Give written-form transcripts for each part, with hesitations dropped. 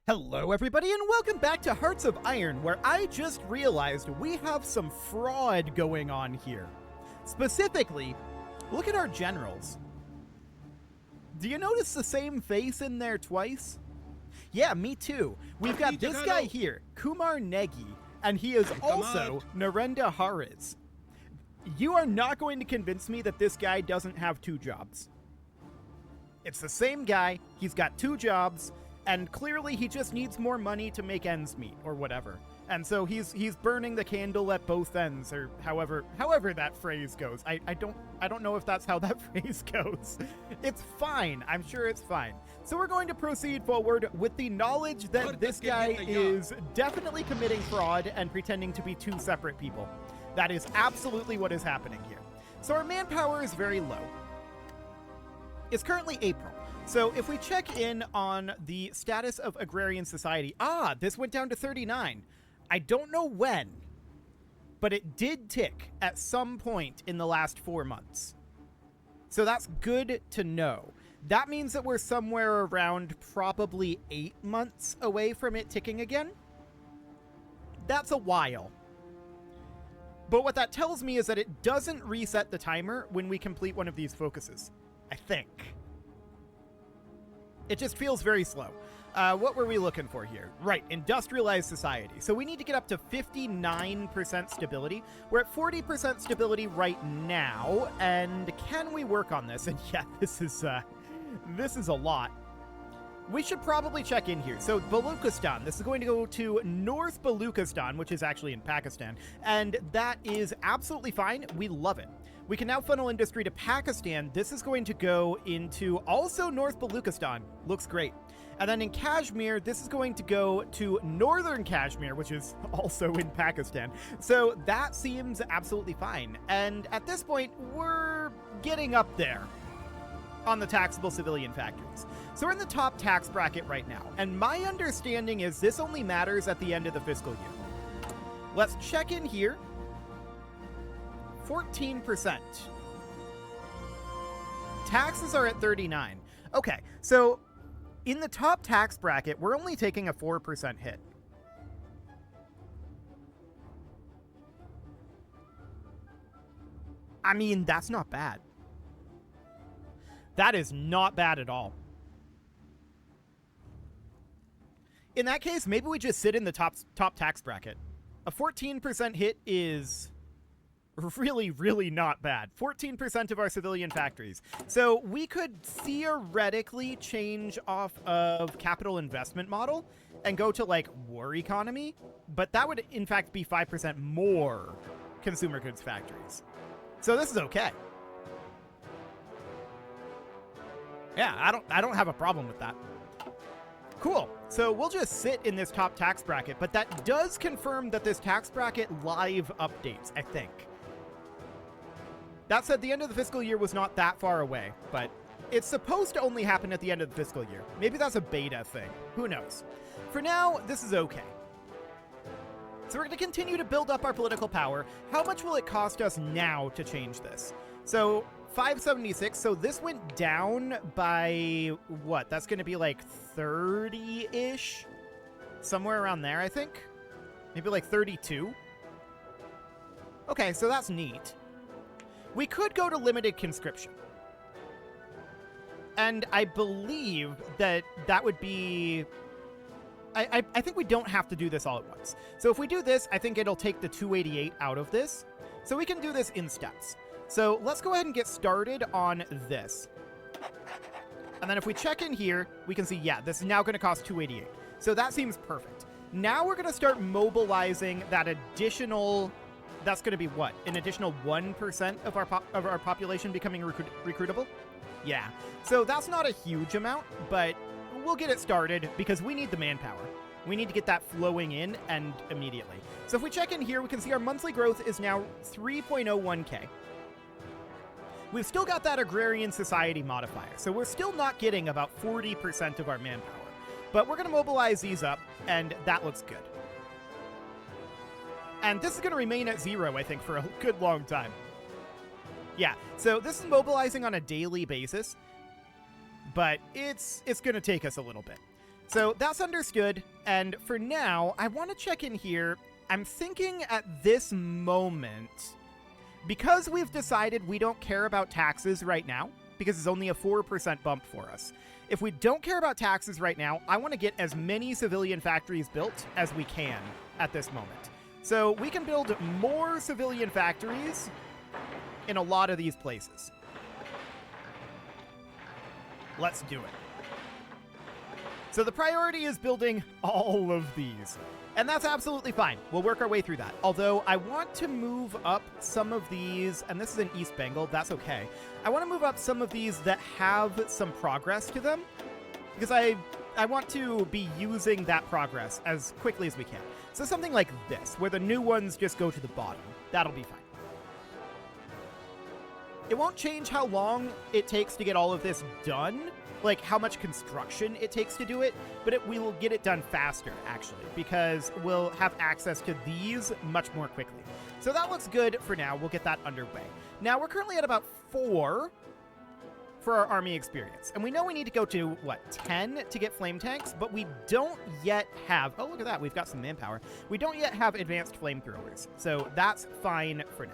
Hello everybody and welcome back to Hearts of Iron, where I just realized we have some fraud going on here. Specifically, look at our generals. Do you notice the same face in there twice? Yeah, me too. We've got this guy here, Kumar Negi, and he is also Narendra Hariz. You are not going to convince me that this guy doesn't have two jobs. It's the same guy, he's got two jobs, and clearly he just needs more money to make ends meet, or whatever. And so he's burning the candle at both ends, or however that phrase goes. I don't know if that's how that phrase goes. It's fine. I'm sure it's fine. So we're going to proceed forward with the knowledge that this guy is definitely committing fraud and pretending to be two separate people. That is absolutely what is happening here. So our manpower is very low. It's currently April. So if we check in on the status of agrarian society, this went down to 39. I don't know when, but it did tick at some point in the last 4 months. So that's good to know. That means that we're somewhere around probably 8 months away from it ticking again. That's a while. But what that tells me is that it doesn't reset the timer when we complete one of these focuses, I think. It just feels very slow. What were we looking for here? Right, industrialized society. So we need to get up to 59% stability. We're at 40% stability right now, and can we work on this? And yeah, this is a lot. We should probably check in here. So Baluchistan, this is going to go to North Baluchistan, which is actually in Pakistan, and that is absolutely fine. We love it. We can now funnel industry to Pakistan. This is going to go into also North Baluchistan. Looks great. And then in Kashmir, this is going to go to Northern Kashmir, which is also in Pakistan. So that seems absolutely fine. And at this point, we're getting up there on the taxable civilian factories. So we're in the top tax bracket right now. And my understanding is this only matters at the end of the fiscal year. Let's check in here. 14%. Taxes are at 39. Okay, so in the top tax bracket, we're only taking a 4% hit. I mean, that's not bad. That is not bad at all. In that case, maybe we just sit in the top tax bracket. A 14% hit is really, really not bad. 14% of our civilian factories. So we could theoretically change off of capital investment model and go to like war economy, but that would in fact be 5% more consumer goods factories. So this is okay. Yeah, I don't have a problem with that. Cool. So we'll just sit in this top tax bracket, but that does confirm that this tax bracket live updates, I think. That said, the end of the fiscal year was not that far away, but it's supposed to only happen at the end of the fiscal year. Maybe that's a beta thing. Who knows? For now, this is okay. So we're going to continue to build up our political power. How much will it cost us now to change this? So 576, so this went down by what? That's going to be like 30-ish? Somewhere around there, I think. Maybe like 32. Okay, so that's neat. We could go to limited conscription. And I believe that that would be... I think we don't have to do this all at once. So if we do this, I think it'll take the 288 out of this. So we can do this in steps. So let's go ahead and get started on this. And then if we check in here, we can see, yeah, this is now going to cost 288. So that seems perfect. Now we're going to start mobilizing that additional... That's going to be what? An additional 1% of our population becoming recruitable? Yeah. So that's not a huge amount, but we'll get it started because we need the manpower. We need to get that flowing in and immediately. So if we check in here, we can see our monthly growth is now 3.01K. We've still got that agrarian society modifier, so we're still not getting about 40% of our manpower. But we're going to mobilize these up, and that looks good. And this is going to remain at 0, I think, for a good long time. Yeah, so this is mobilizing on a daily basis, but it's going to take us a little bit. So that's understood, and for now, I want to check in here. I'm thinking at this moment, because we've decided we don't care about taxes right now, because it's only a 4% bump for us. If we don't care about taxes right now, I want to get as many civilian factories built as we can at this moment. So we can build more civilian factories in a lot of these places. Let's do it. So the priority is building all of these. And that's absolutely fine. We'll work our way through that. Although I want to move up some of these, and this is in East Bengal, that's okay. I want to move up some of these that have some progress to them, because I want to be using that progress as quickly as we can. So something like this, where the new ones just go to the bottom. That'll be fine. It won't change how long it takes to get all of this done, like how much construction it takes to do it, but we will get it done faster, actually, because we'll have access to these much more quickly. So that looks good for now. We'll get that underway. Now, we're currently at about 4 for our army experience, and we know we need to go to, what, 10 to get flame tanks, but we don't yet have, oh, look at that, we've got some manpower. We don't yet have advanced flamethrowers, so that's fine for now.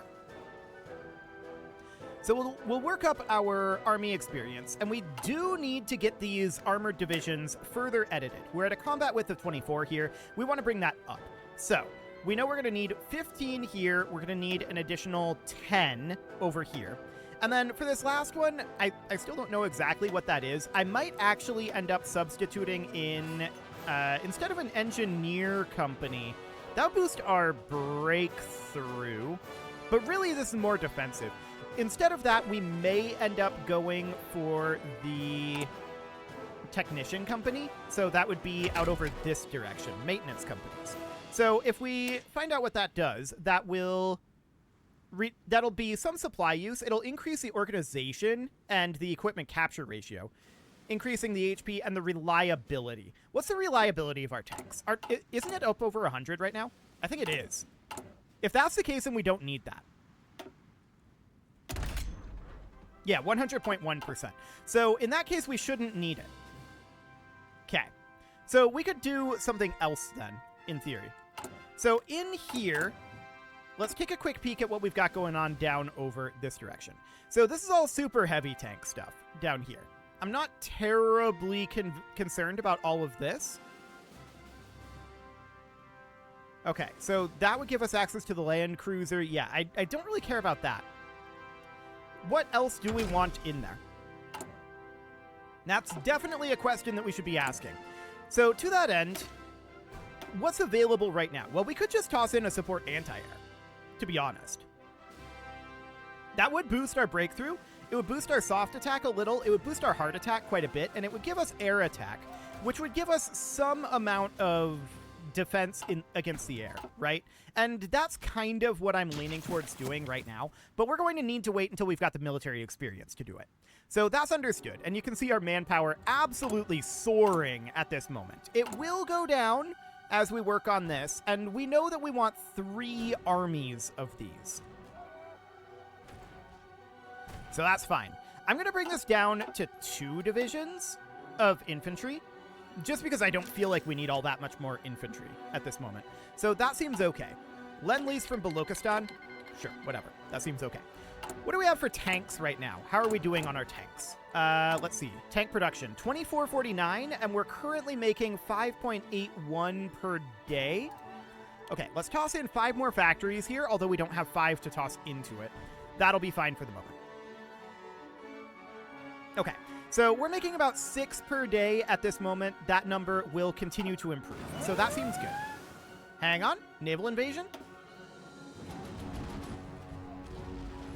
So we'll work up our army experience, and we do need to get these armored divisions further edited. We're at a combat width of 24 here. We want to bring that up. So we know we're going to need 15 here. We're going to need an additional 10 over here. And then for this last one, I still don't know exactly what that is. I might actually end up substituting in, instead of an engineer company, that would boost our breakthrough. But really, this is more defensive. Instead of that, we may end up going for the technician company. So that would be out over this direction, maintenance companies. So if we find out what that does, that will that'll be some supply use. It'll increase the organization and the equipment capture ratio, increasing the HP and the reliability. What's the reliability of our tanks? Isn't it up over 100 right now? I think it is. If that's the case, then we don't need that. Yeah, 100.1%. So in that case, we shouldn't need it. Okay. So we could do something else then, in theory. So in here, let's take a quick peek at what we've got going on down over this direction. So this is all super heavy tank stuff down here. I'm not terribly concerned about all of this. Okay, so that would give us access to the land cruiser. Yeah, I don't really care about that. What else do we want in there? That's definitely a question that we should be asking. So to that end, what's available right now? Well, we could just toss in a support anti-air, to be honest. That would boost our breakthrough. It would boost our soft attack a little. It would boost our hard attack quite a bit, and it would give us air attack, which would give us some amount of defense against the air, right? And that's kind of what I'm leaning towards doing right now, but we're going to need to wait until we've got the military experience to do it. So that's understood, and you can see our manpower absolutely soaring at this moment. It will go down as we work on this, and we know that we want 3 armies of these. So that's fine. I'm going to bring this down to 2 divisions of infantry, just because I don't feel like we need all that much more infantry at this moment. So that seems okay. Lend-Lease from Balochistan? Sure, whatever. That seems okay. What do we have for tanks right now? How are we doing on our tanks? Let's see. Tank production, 2449, and we're currently making 5.81 per day. Okay, let's toss in 5 more factories here, although we don't have 5 to toss into it. That'll be fine for the moment. Okay. So we're making about 6 per day at this moment. That number will continue to improve. So that seems good. Hang on. Naval invasion?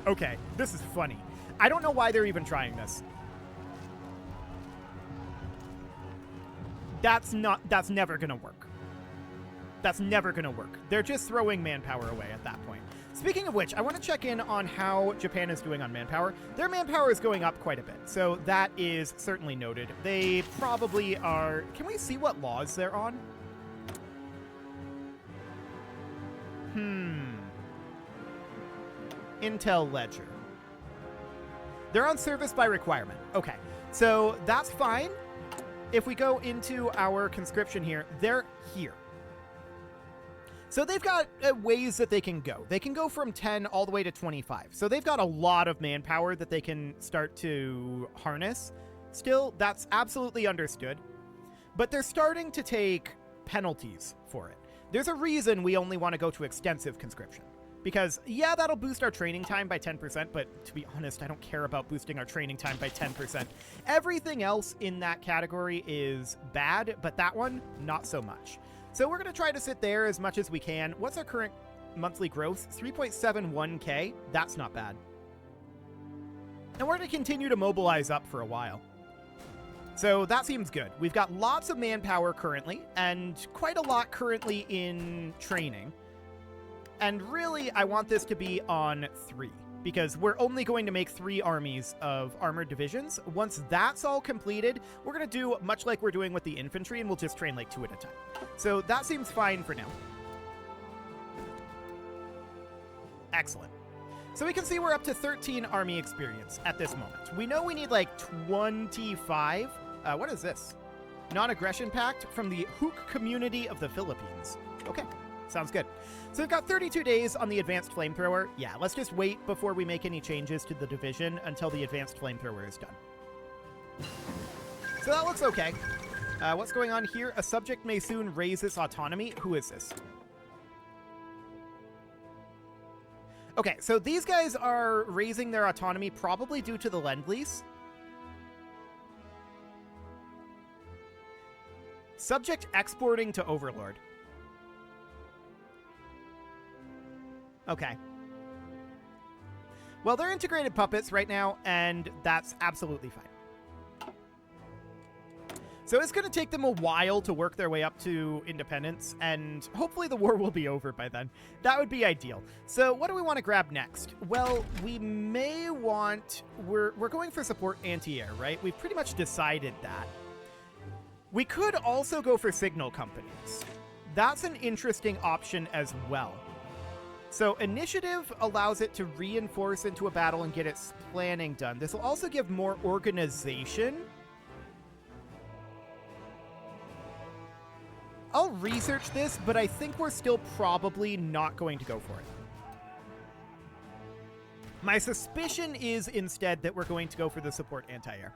Okay, this is funny. I don't know why they're even trying this. That's never gonna work. That's never gonna work. They're just throwing manpower away at that point. Speaking of which, I want to check in on how Japan is doing on manpower. Their manpower is going up quite a bit, so that is certainly noted. They probably are... Can we see what laws they're on? Intel Ledger. They're on service by requirement. Okay, so that's fine. if we go into our conscription here, they're here. So they've got ways that they can go. They can go from 10 all the way to 25. So they've got a lot of manpower that they can start to harness. Still, that's absolutely understood. But they're starting to take penalties for it. There's a reason we only want to go to extensive conscription. Because, yeah, that'll boost our training time by 10%, but to be honest, I don't care about boosting our training time by 10%. Everything else in that category is bad, but that one, not so much. So we're going to try to sit there as much as we can. What's our current monthly growth? 3.71k. That's not bad. And we're going to continue to mobilize up for a while. So that seems good. We've got lots of manpower currently, and quite a lot currently in training. And really, I want this to be on 3, because we're only going to make 3 armies of armored divisions. Once that's all completed, we're going to do much like we're doing with the infantry, and we'll just train like 2 at a time. So that seems fine for now. Excellent. So we can see we're up to 13 army experience at this moment. We know we need like 25. What is this? Non-aggression pact from the Hook community of the Philippines. Okay. Sounds good. So we've got 32 days on the advanced flamethrower. Yeah, let's just wait before we make any changes to the division until the advanced flamethrower is done. So that looks okay. What's going on here? A subject may soon raise its autonomy. Who is this? Okay, so these guys are raising their autonomy probably due to the Lend-Lease. Subject exporting to Overlord. Okay. Well, they're integrated puppets right now, and that's absolutely fine. So it's going to take them a while to work their way up to independence, and hopefully the war will be over by then. That would be ideal. So what do we want to grab next? Well, we may want... We're going for support anti-air, right? We've pretty much decided that. We could also go for signal companies. That's an interesting option as well. So initiative allows it to reinforce into a battle and get its planning done. This will also give more organization. I'll research this, but I think we're still probably not going to go for it. My suspicion is instead that we're going to go for the support anti-air.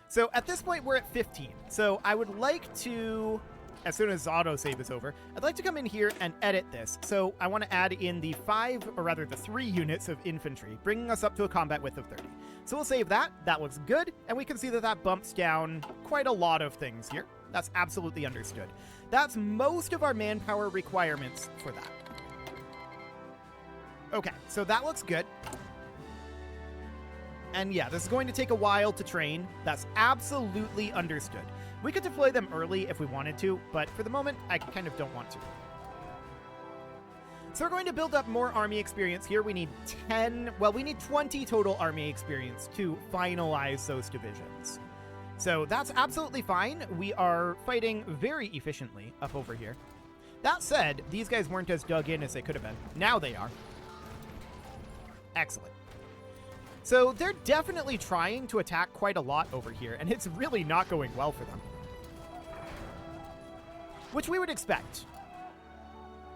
So at this point, we're at 15. So I would like to... As soon as autosave is over, I'd like to come in here and edit this. So I want to add in the 3 units of infantry, bringing us up to a combat width of 30. So we'll save that. That looks good. And we can see that that bumps down quite a lot of things here. That's absolutely understood. That's most of our manpower requirements for that. Okay, so that looks good. And yeah, this is going to take a while to train. That's absolutely understood. We could deploy them early if we wanted to, but for the moment, I kind of don't want to. So we're going to build up more army experience here. We need 20 total army experience to finalize those divisions. So that's absolutely fine. We are fighting very efficiently up over here. That said, these guys weren't as dug in as they could have been. Now they are. Excellent. So they're definitely trying to attack quite a lot over here, and it's really not going well for them. Which we would expect.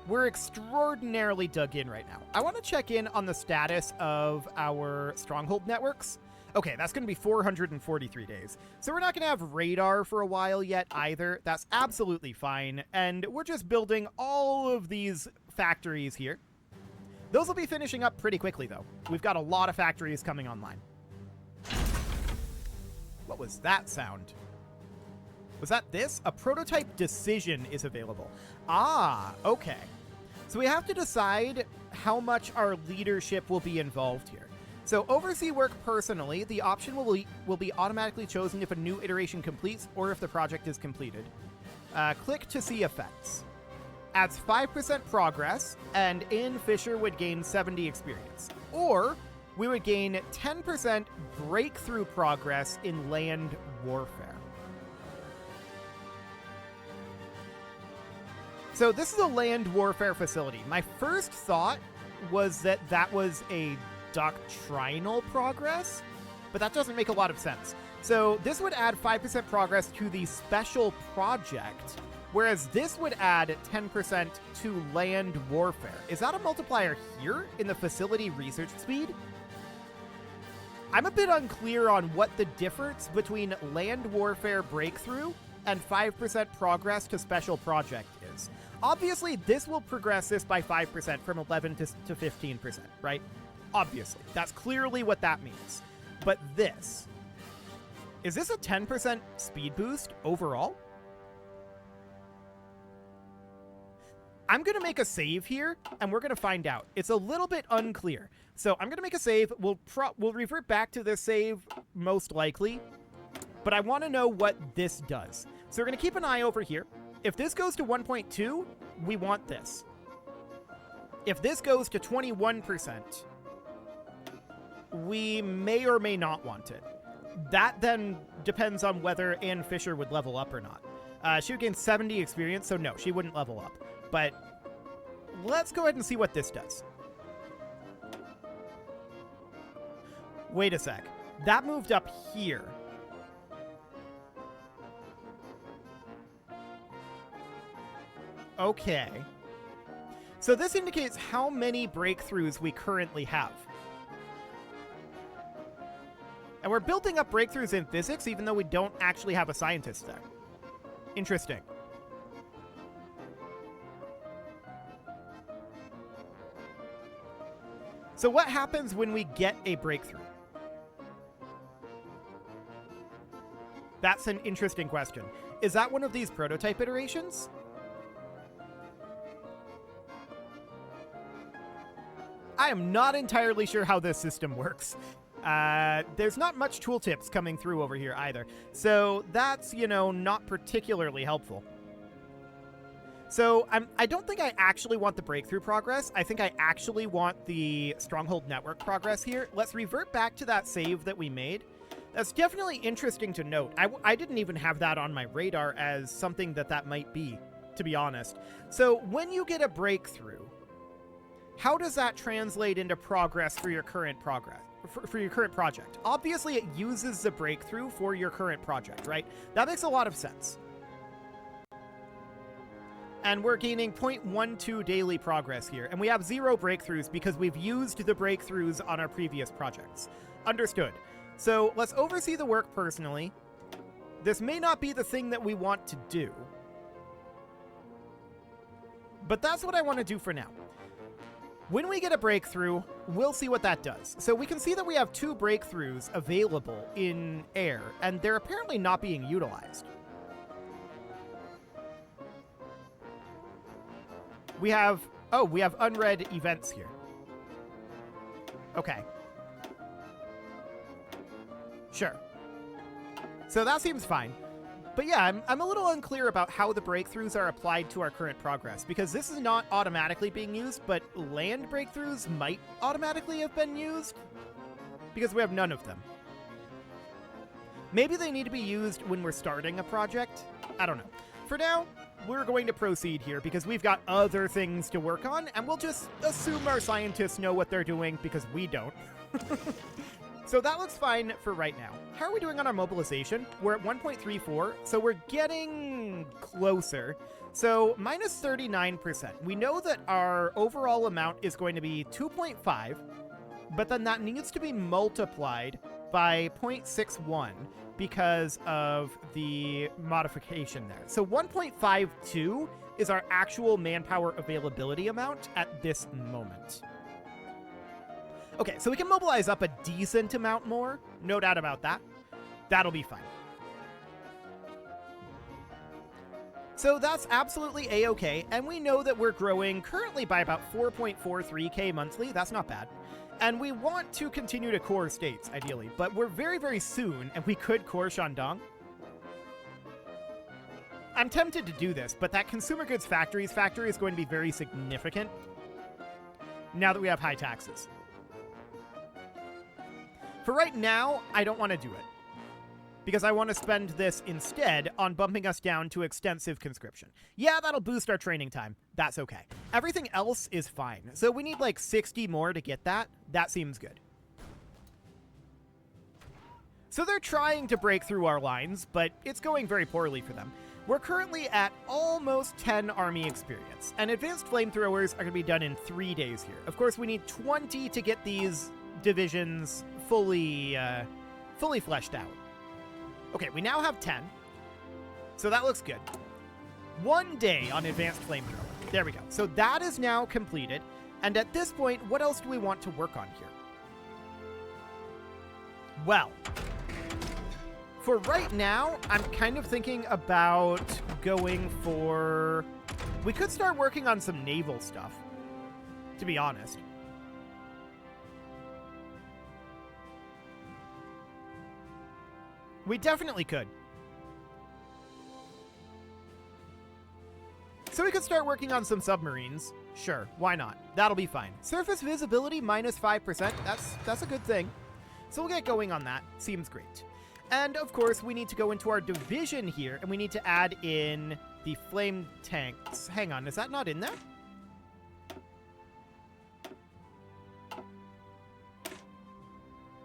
We're extraordinarily dug in right now. I want to check in on the status of our stronghold networks. Okay, that's going to be 443 days. So we're not going to have radar for a while yet either. That's absolutely fine. And we're just building all of these factories here. Those will be finishing up pretty quickly, though. We've got a lot of factories coming online. What was that sound? Was that this? A prototype decision is available. Ah, okay. So we have to decide how much our leadership will be involved here. So oversee work personally. The option will be automatically chosen if a new iteration completes or if the project is completed. Click to see effects. Adds 5% progress, and in Fisher would gain 70 experience. Or we would gain 10% breakthrough progress in land warfare. So this is a land warfare facility. My first thought was that that was a doctrinal progress, but that doesn't make a lot of sense. So this would add 5% progress to the special project, whereas this would add 10% to land warfare. Is that a multiplier here in the facility research speed? I'm a bit unclear on what the difference between land warfare breakthrough and 5% progress to special project is. Obviously, this will progress this by 5% from 11 to 15%, right? Obviously, that's clearly what that means. But this, is this a 10% speed boost overall? I'm going to make a save here, and we're going to find out. It's a little bit unclear. So I'm going to make a save. We'll revert back to this save, most likely. But I want to know what this does. So we're going to keep an eye over here. If this goes to 1.2, we want this. If this goes to 21%, we may or may not want it. That then depends on whether Ann Fisher would level up or not. She would gain 70 experience, so no, she wouldn't level up. But let's go ahead and see what this does. Wait a sec. That moved up here. Okay. So this indicates how many breakthroughs we currently have. And we're building up breakthroughs in physics, even though we don't actually have a scientist there. Interesting. So what happens when we get a breakthrough? That's an interesting question. Is that one of these prototype iterations? I am not entirely sure how this system works. There's not much tooltips coming through over here either. So that's, not particularly helpful. So I don't think I actually want the breakthrough progress. I think I actually want the stronghold network progress here. Let's revert back to that save that we made. That's definitely interesting to note. I didn't even have that on my radar as something that might be, to be honest. So when you get a breakthrough, how does that translate into progress for your current for your current project? Obviously, it uses the breakthrough for your current project, right? That makes a lot of sense. And we're gaining 0.12 daily progress here. And we have 0 breakthroughs because we've used the breakthroughs on our previous projects. Understood. So let's oversee the work personally. This may not be the thing that we want to do. But that's what I want to do for now. When we get a breakthrough, we'll see what that does. So we can see that we have 2 breakthroughs available in air, and they're apparently not being utilized. We have unread events here. Okay. Sure. So that seems fine. But yeah, I'm a little unclear about how the breakthroughs are applied to our current progress, because this is not automatically being used, but land breakthroughs might automatically have been used, because we have none of them. Maybe they need to be used when we're starting a project. I don't know. For now, we're going to proceed here because we've got other things to work on, and we'll just assume our scientists know what they're doing because we don't. So that looks fine for right now. How are we doing on our mobilization? We're at 1.34, so we're getting closer. So minus 39%. We know that our overall amount is going to be 2.5, but then that needs to be multiplied by 0.61 because of the modification there. So 1.52 is our actual manpower availability amount at this moment. Okay, so we can mobilize up a decent amount more. No doubt about that. That'll be fine. So that's absolutely A-okay, and we know that we're growing currently by about 4.43k monthly. That's not bad. And we want to continue to core states, ideally, but we're very, very soon, and we could core Shandong. I'm tempted to do this, but that consumer goods factory is going to be very significant now that we have high taxes. For right now, I don't want to do it, because I want to spend this instead on bumping us down to extensive conscription. Yeah, that'll boost our training time. That's okay. Everything else is fine. So we need like 60 more to get that. That seems good. So they're trying to break through our lines, but it's going very poorly for them. We're currently at almost 10 army experience, and advanced flamethrowers are going to be done in 3 days here. Of course, we need 20 to get these divisions fully fleshed out. Okay, we now have 10, so that looks good. 1 day on advanced flamethrower. There we go. So that is now completed, and at this point, what else do we want to work on here? Well, for right now, I'm kind of thinking about going for... We could start working on some naval stuff, to be honest. We definitely could. So we could start working on some submarines. Sure, why not? That'll be fine. Surface visibility minus 5%. That's a good thing. So we'll get going on that. Seems great. And of course, we need to go into our division here, and we need to add in the flame tanks. Hang on, is that not in there?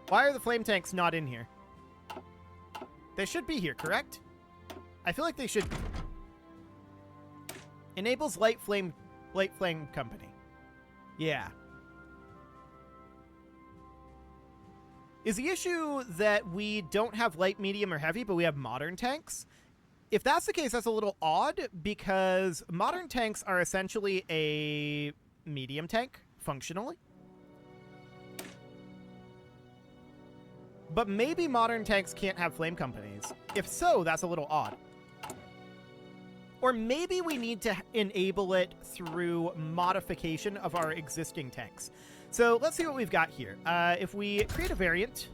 Why are the flame tanks not in here? They should be here, correct? I feel like they should. Enables light flame company. Yeah. Is the issue that we don't have light, medium, or heavy, but we have modern tanks? If that's the case, that's a little odd, because modern tanks are essentially a medium tank, functionally. But maybe modern tanks can't have flame companies. If so, that's a little odd. Or maybe we need to enable it through modification of our existing tanks. So let's see what we've got here. If we create a variant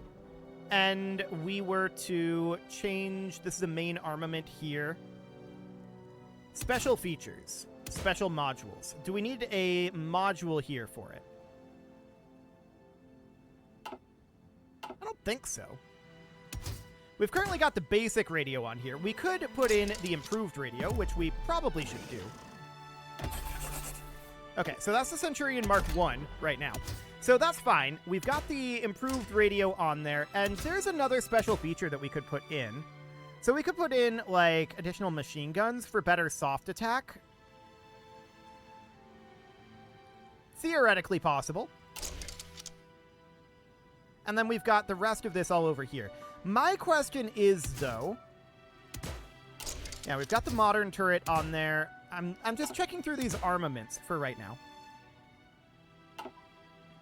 and we were to change, this is the main armament here. Special features, special modules. Do we need a module here for it? I don't think so. We've currently got the basic radio on here. We could put in the improved radio, which we probably should do. Okay, so that's the Centurion Mark 1 right now. So that's fine. We've got the improved radio on there, and there's another special feature that we could put in. So we could put in, like, additional machine guns for better soft attack. Theoretically possible. And then we've got the rest of this all over here. My question is, though... Yeah, we've got the modern turret on there. I'm just checking through these armaments for right now.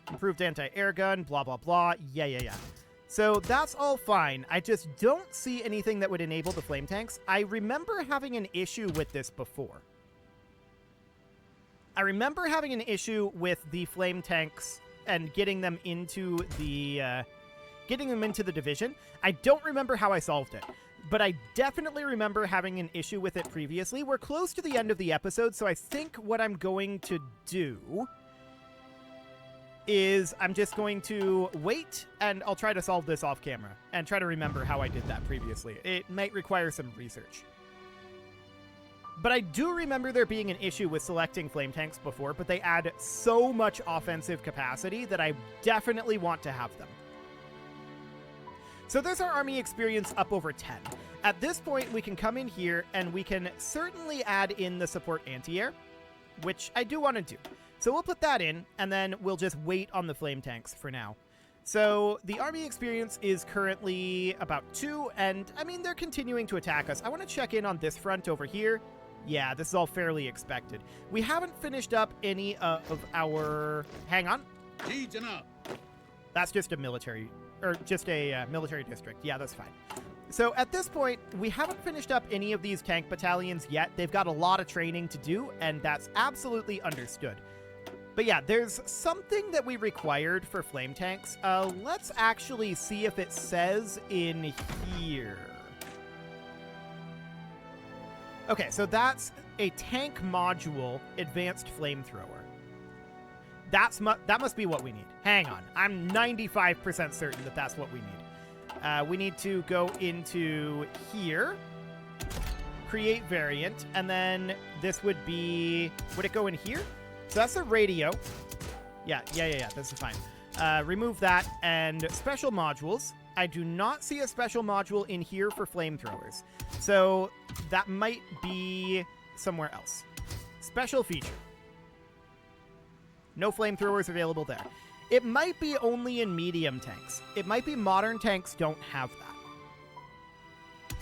Improved anti-air gun, blah, blah, blah. Yeah. So that's all fine. I just don't see anything that would enable the flame tanks. I remember having an issue with this before. I remember having an issue with the flame tanks and getting them into the division. I don't remember how I solved it, but I definitely remember having an issue with it previously. We're close to the end of the episode, so I think what I'm going to do is I'm just going to wait, and I'll try to solve this off camera and try to remember how I did that previously. It might require some research. But I do remember there being an issue with selecting flame tanks before, but they add so much offensive capacity that I definitely want to have them. So there's our army experience up over 10. At this point, we can come in here and we can certainly add in the support anti-air, which I do want to do. So we'll put that in, and then we'll just wait on the flame tanks for now. So the army experience is currently about 2, and I mean, they're continuing to attack us. I want to check in on this front over here. Yeah, this is all fairly expected. We haven't finished up any of our... Hang on. That's just a military... Or just a military district. Yeah, that's fine. So at this point, we haven't finished up any of these tank battalions yet. They've got a lot of training to do, and that's absolutely understood. But yeah, there's something that we required for flame tanks. Let's actually see if it says in here. Okay, so that's a tank module advanced flamethrower. That must be what we need. Hang on. I'm 95% certain that that's what we need. We need to go into here, create variant, and then this would be... Would it go in here? So that's the radio. Yeah, this is fine. Remove that, and special modules. I do not see a special module in here for flamethrowers. So that might be somewhere else. Special feature. No flamethrowers available there. It might be only in medium tanks. It might be modern tanks don't have that.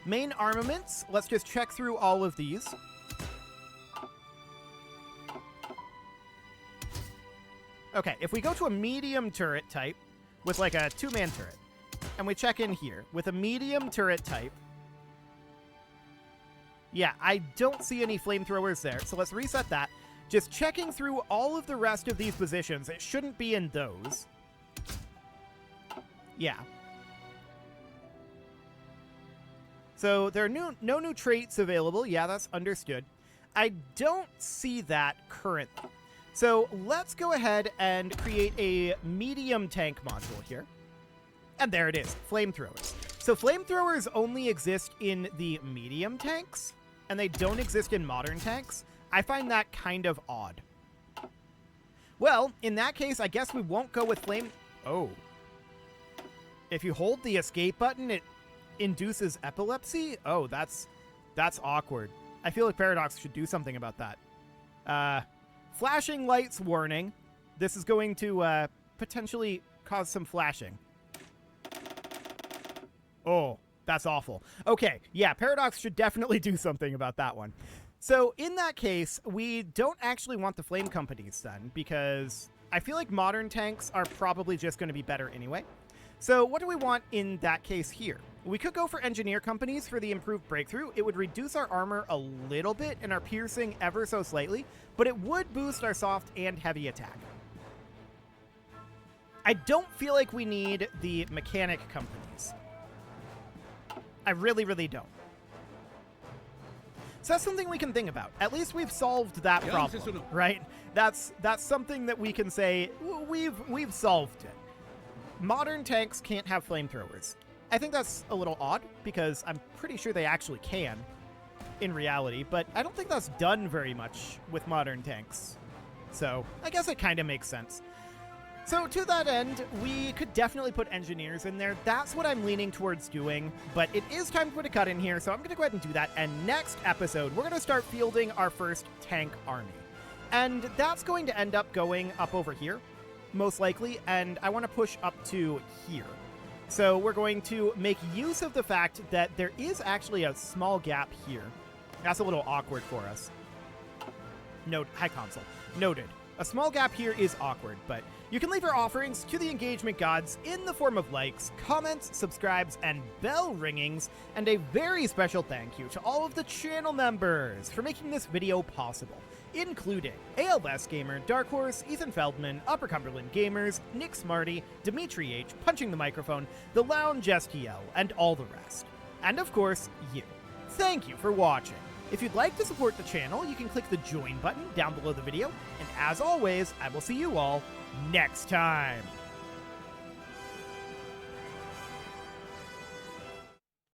Main armaments. Let's just check through all of these. Okay, if we go to a medium turret type with like a 2-man turret, and we check in here with a medium turret type, yeah, I don't see any flamethrowers there, so let's reset that. Just checking through all of the rest of these positions, it shouldn't be in those. Yeah. So there are no new traits available. Yeah, that's understood. I don't see that currently. So let's go ahead and create a medium tank module here. And there it is, flamethrowers. So flamethrowers only exist in the medium tanks, and they don't exist in modern tanks. I find that kind of odd. Well, in that case, I guess we won't go with flame... Oh. If you hold the escape button, it induces epilepsy? Oh, that's awkward. I feel like Paradox should do something about that. Flashing lights warning. This is going to potentially cause some flashing. Oh, that's awful. Okay, yeah, Paradox should definitely do something about that one. So in that case, we don't actually want the flame companies then, because I feel like modern tanks are probably just going to be better anyway. So what do we want in that case here? We could go for engineer companies for the improved breakthrough. It would reduce our armor a little bit and our piercing ever so slightly, but it would boost our soft and heavy attack. I don't feel like we need the mechanic companies. I really, really don't. So that's something we can think about. At least we've solved that problem, right? That's something that we can say, we've solved it. Modern tanks can't have flamethrowers. I think that's a little odd, because I'm pretty sure they actually can in reality, but I don't think that's done very much with modern tanks. So I guess it kind of makes sense. So to that end, we could definitely put engineers in there. That's what I'm leaning towards doing, but it is time to put a cut in here, so I'm going to go ahead and do that. And next episode, we're going to start fielding our first tank army. And that's going to end up going up over here, most likely, and I want to push up to here. So we're going to make use of the fact that there is actually a small gap here. That's a little awkward for us. Note, high console. Noted. A small gap here is awkward, but you can leave your offerings to the engagement gods in the form of likes, comments, subscribes, and bell ringings, and a very special thank you to all of the channel members for making this video possible, including ALS Gamer, Dark Horse, Ethan Feldman, Upper Cumberland Gamers, Nick Smarty, Dimitri H, Punching the Microphone, The Lounge STL, and all the rest. And of course, you. Thank you for watching. If you'd like to support the channel, you can click the join button down below the video, and as always, I will see you all next time.